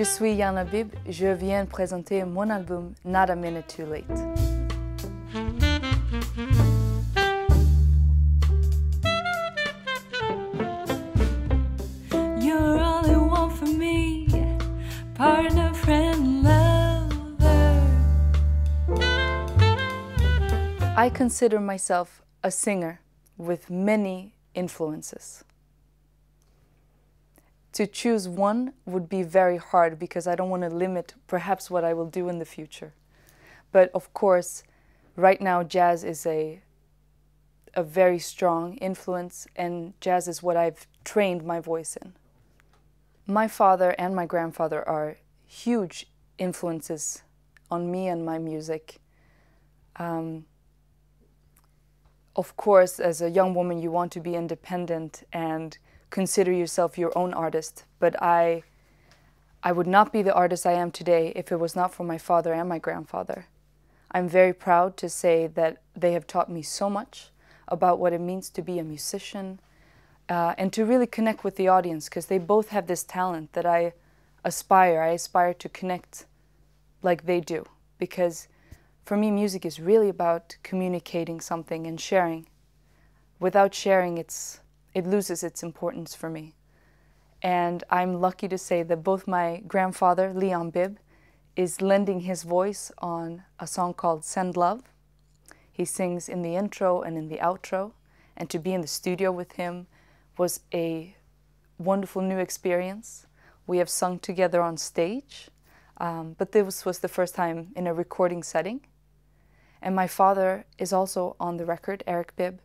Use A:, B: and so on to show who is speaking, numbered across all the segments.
A: suis Yana Bibb, je viens présenter mon album Not a Minute Too Late.
B: You're all I want for me, partner, friend, lover.
A: I consider myself a singer with many influences. To choose one would be very hard because I don't want to limit perhaps what I will do in the future. But of course, right now jazz is a very strong influence, and jazz is what I've trained my voice in. My father and my grandfather are huge influences on me and my music. Of course, as a young woman, you want to be independent and consider yourself your own artist, but I would not be the artist I am today if it was not for my father and my grandfather. I'm very proud to say that they have taught me so much about what it means to be a musician and to really connect with the audience, because they both have this talent that I aspire to connect like they do, because for me music is really about communicating something and sharing. Without sharing, it loses its importance for me. And I'm lucky to say that both my grandfather, Leon Bibb, is lending his voice on a song called Send Love. He sings in the intro and in the outro, and to be in the studio with him was a wonderful new experience. We have sung together on stage, but this was the first time in a recording setting. And my father is also on the record, Eric Bibb.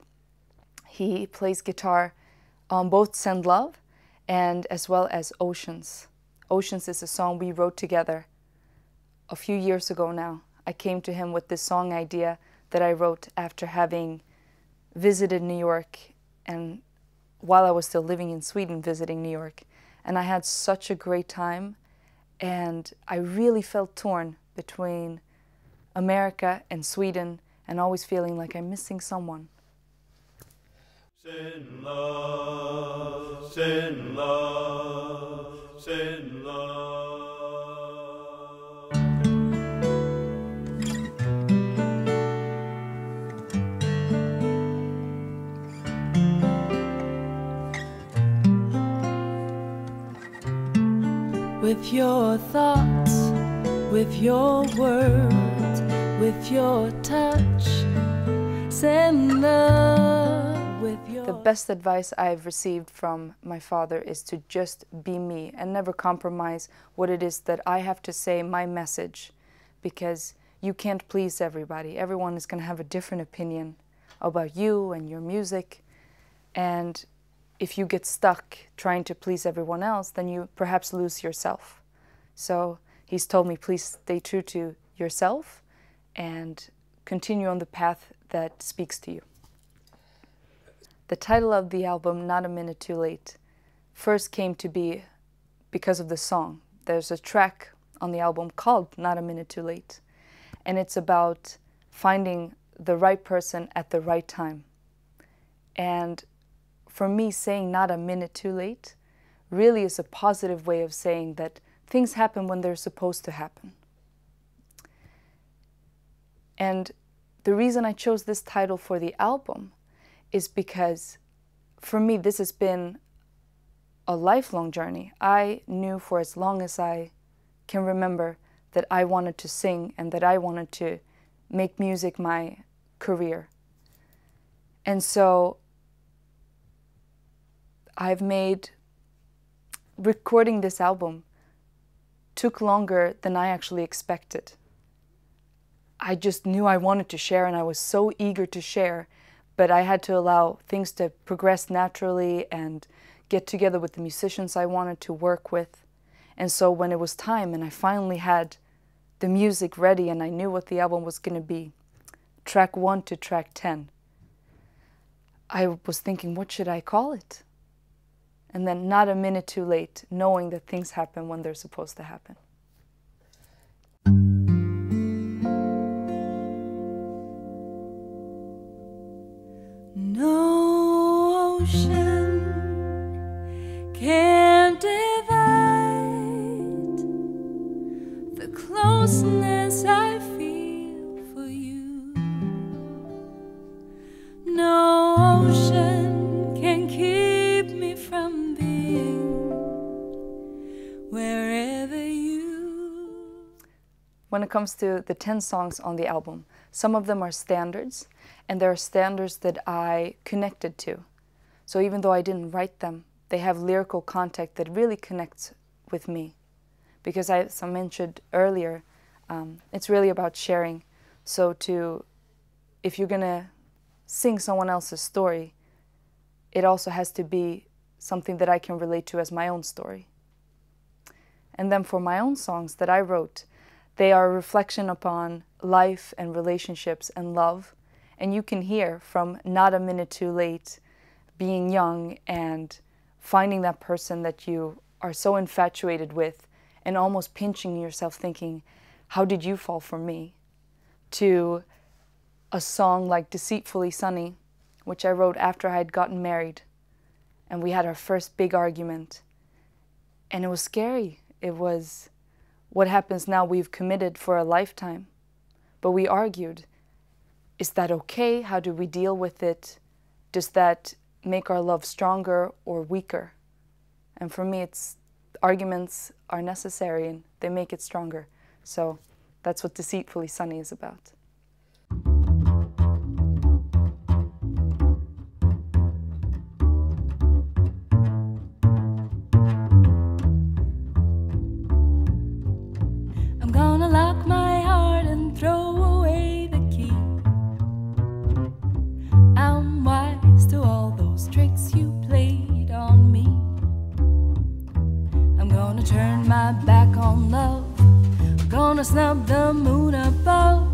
A: He plays guitar on both Send Love and as well as Oceans. Oceans is a song we wrote together a few years ago now. I came to him with this song idea that I wrote after having visited New York, and while I was still living in Sweden, visiting New York. And I had such a great time, and I really felt torn between America and Sweden, and always feeling like I'm missing someone.
C: Send love, send love, send love.
B: With your thoughts, with your words, with your touch, send love with your...
A: The best advice I've received from my father is to just be me and never compromise what it is that I have to say, my message, because you can't please everybody. Everyone is going to have a different opinion about you and your music, and if you get stuck trying to please everyone else, then you perhaps lose yourself. So he's told me, please stay true to yourself and continue on the path that speaks to you. The title of the album, Not a Minute Too Late, first came to be because of the song. There's a track on the album called Not a Minute Too Late, and it's about finding the right person at the right time. And for me, saying not a minute too late really is a positive way of saying that things happen when they're supposed to happen. And the reason I chose this title for the album is because for me this has been a lifelong journey. I knew for as long as I can remember that I wanted to sing and that I wanted to make music my career. And so recording this album took longer than I actually expected. I just knew I wanted to share, and I was so eager to share, but I had to allow things to progress naturally and get together with the musicians I wanted to work with. And so when it was time and I finally had the music ready and I knew what the album was going to be, track 1 to track 10, I was thinking, what should I call it? And then Not a Minute Too Late, knowing that things happen when they're supposed to happen.
B: No ocean can divide
A: when it comes to the 10 songs on the album, some of them are standards, and there are standards that I connected to. So even though I didn't write them, they have lyrical content that really connects with me. Because as I mentioned earlier, it's really about sharing. So if you're gonna sing someone else's story, it also has to be something that I can relate to as my own story. And then for my own songs that I wrote, they are a reflection upon life and relationships and love. And you can hear from Not a Minute Too Late, being young and finding that person that you are so infatuated with and almost pinching yourself thinking, how did you fall for me? To a song like Deceitfully Sunny, which I wrote after I had gotten married. And we had our first big argument. And it was scary. It was, what happens now? We've committed for a lifetime. But we argued. Is that okay? How do we deal with it? Does that make our love stronger or weaker? And for me, arguments are necessary and they make it stronger. So that's what Deceitfully Sunny is about.
B: I'm gonna lock my heart and throw away the key. I'm wise to all those tricks you played on me. I'm gonna turn my back on love. I'm gonna snub the moon above.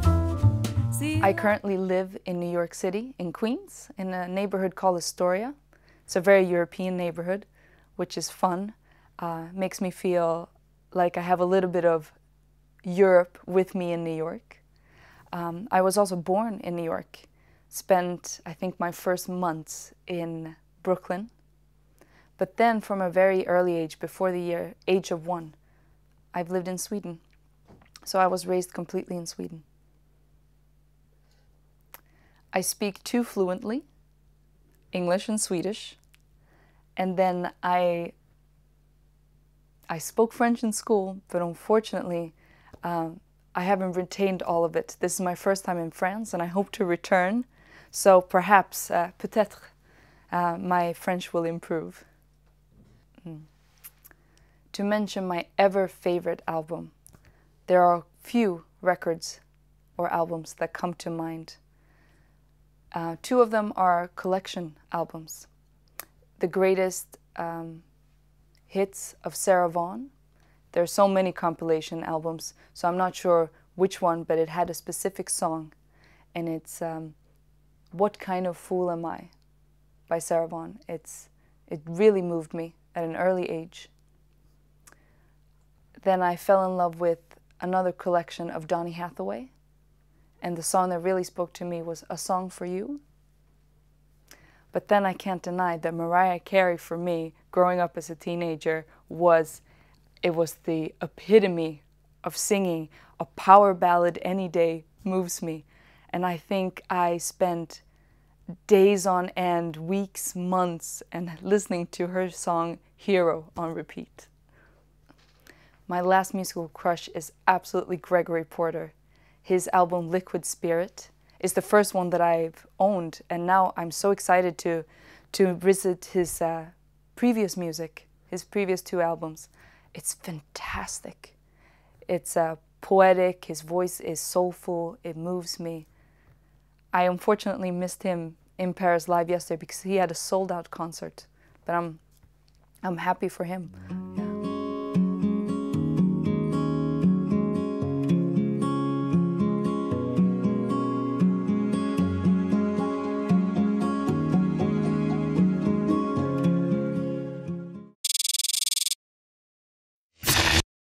A: I currently live in New York City, in Queens, in a neighborhood called Astoria. It's a very European neighborhood, which is fun. Makes me feel like I have a little bit of Europe with me in New York. I was also born in New York. Spent, I think, my first months in Brooklyn. But then from a very early age, before the age of 1, I've lived in Sweden. So I was raised completely in Sweden. I speak 2 fluently, English and Swedish. And then I spoke French in school, but unfortunately, I haven't retained all of it. This is my first time in France, and I hope to return. So perhaps, peut-être, my French will improve. To mention my ever favorite album, there are few records or albums that come to mind. 2 of them are collection albums. The greatest hits of Sarah Vaughan. There are so many compilation albums, so I'm not sure which one, but it had a specific song, and it's What Kind of Fool Am I by Sarah Vaughan. It really moved me at an early age. Then I fell in love with another collection of Donny Hathaway, and the song that really spoke to me was A Song for You. But then I can't deny that Mariah Carey, for me, growing up as a teenager, was the epitome of singing. A power ballad any day moves me. And I think I spent days on end, weeks, months, and listening to her song Hero on repeat. My last musical crush is absolutely Gregory Porter. His album Liquid Spirit is the first one that I've owned, and now I'm so excited to visit his previous music, his previous 2 albums. It's fantastic. It's poetic, his voice is soulful, it moves me. I unfortunately missed him in Paris live yesterday because he had a sold-out concert, but I'm happy for him.